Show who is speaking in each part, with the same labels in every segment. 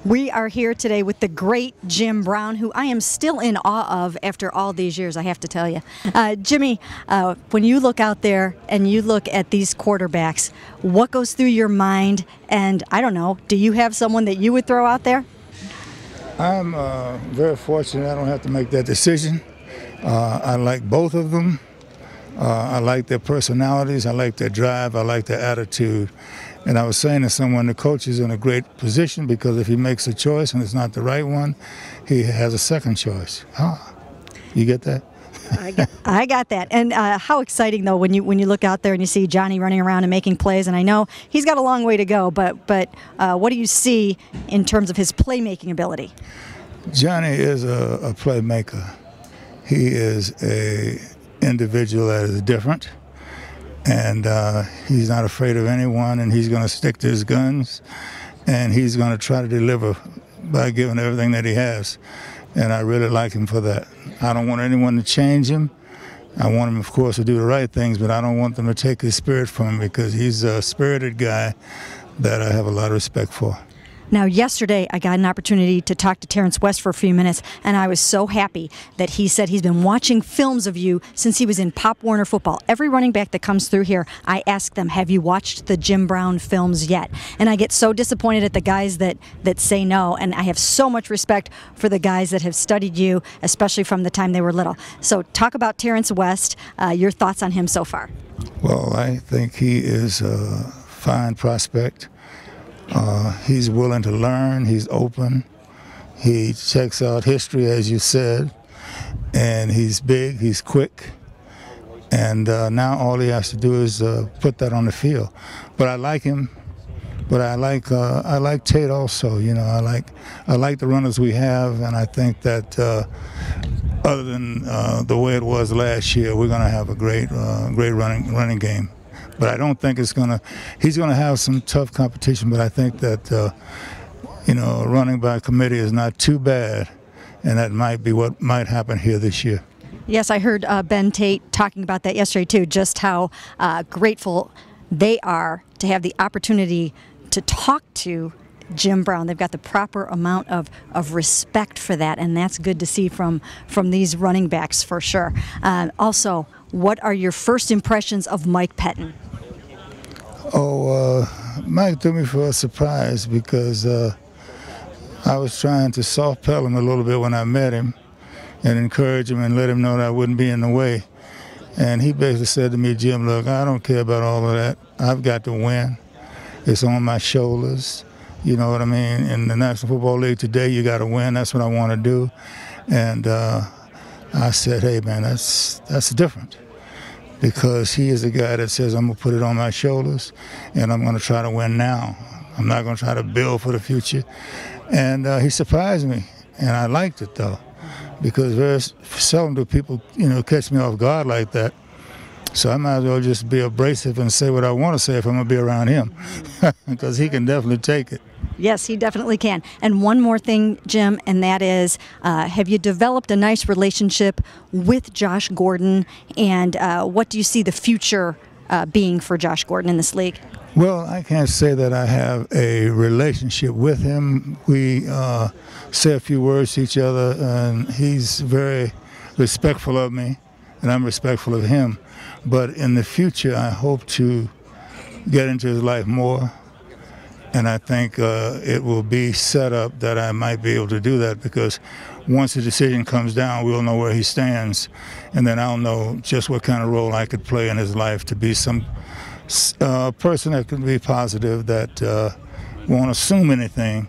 Speaker 1: We are here today with the great Jim Brown, who I am still in awe of after all these years, I have to tell you. Jimmy, when you look out there and you look at these quarterbacks, what goes through your mind? And I don't know, do you have someone that you would throw out there?
Speaker 2: I'm very fortunate I don't have to make that decision. I like both of them. I like their personalities. I like their drive. I like their attitude. And I was saying to someone, the coach is in a great position because if he makes a choice and it's not the right one, he has a second choice. You get that?
Speaker 1: I got that. And how exciting, though, when you look out there and you see Johnny running around and making plays. And I know he's got a long way to go, but what do you see in terms of his playmaking ability?
Speaker 2: Johnny is a playmaker. He is a individual that is different. And he's not afraid of anyone, and he's going to stick to his guns, and he's going to try to deliver by giving everything that he has. And I really like him for that. I don't want anyone to change him. I want him, of course, to do the right things, but I don't want them to take his spirit from him because he's a spirited guy that I have a lot of respect for.
Speaker 1: Now, yesterday, I got an opportunity to talk to Terrence West for a few minutes, and I was so happy that he said he's been watching films of you since he was in Pop Warner football. Every running back that comes through here, I ask them, have you watched the Jim Brown films yet? And I get so disappointed at the guys that say no, and I have so much respect for the guys that have studied you, especially from the time they were little. So talk about Terrence West, your thoughts on him so far.
Speaker 2: Well, I think he is a fine prospect. He's willing to learn. He's open. He checks out history, as you said, and he's big. He's quick, and now all he has to do is put that on the field. But I like him. But I like Tate also. You know, I like the runners we have, and I think that other than the way it was last year, we're going to have a great running game. But I don't think he's going to have some tough competition, but I think that, running by committee is not too bad, and that might be what might happen here this year.
Speaker 1: Yes, I heard Ben Tate talking about that yesterday, too, just how grateful they are to have the opportunity to talk to Jim Brown. They've got the proper amount of respect for that, and that's good to see from these running backs for sure. Also, what are your first impressions of Mike Pettin?
Speaker 2: Mike threw me for a surprise because I was trying to soft pedal him a little bit when I met him and encourage him and let him know that I wouldn't be in the way. And he basically said to me, Jim, look, I don't care about all of that. I've got to win. It's on my shoulders. You know what I mean? In the National Football League today, you got to win. That's what I want to do. And I said, hey, man, that's different. Because he is the guy that says, I'm going to put it on my shoulders, and I'm going to try to win now. I'm not going to try to build for the future. And he surprised me, and I liked it, though, because very seldom do people, catch me off guard like that. So I might as well just be abrasive and say what I want to say if I'm going to be around him, because he can definitely take it.
Speaker 1: Yes, he definitely can. And one more thing, Jim, and that is, have you developed a nice relationship with Josh Gordon, and what do you see the future being for Josh Gordon in this league?
Speaker 2: Well, I can't say that I have a relationship with him. We say a few words to each other, and he's very respectful of me, and I'm respectful of him. But in the future, I hope to get into his life more. And I think it will be set up that I might be able to do that because once the decision comes down, we'll know where he stands. And then I'll know just what kind of role I could play in his life to be some person that can be positive, that won't assume anything.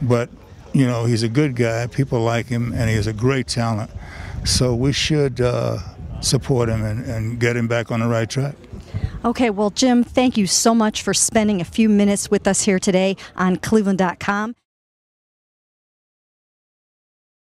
Speaker 2: But, he's a good guy. People like him, and he has a great talent. So we should support him and get him back on the right track.
Speaker 1: Okay, well, Jim, thank you so much for spending a few minutes with us here today on cleveland.com.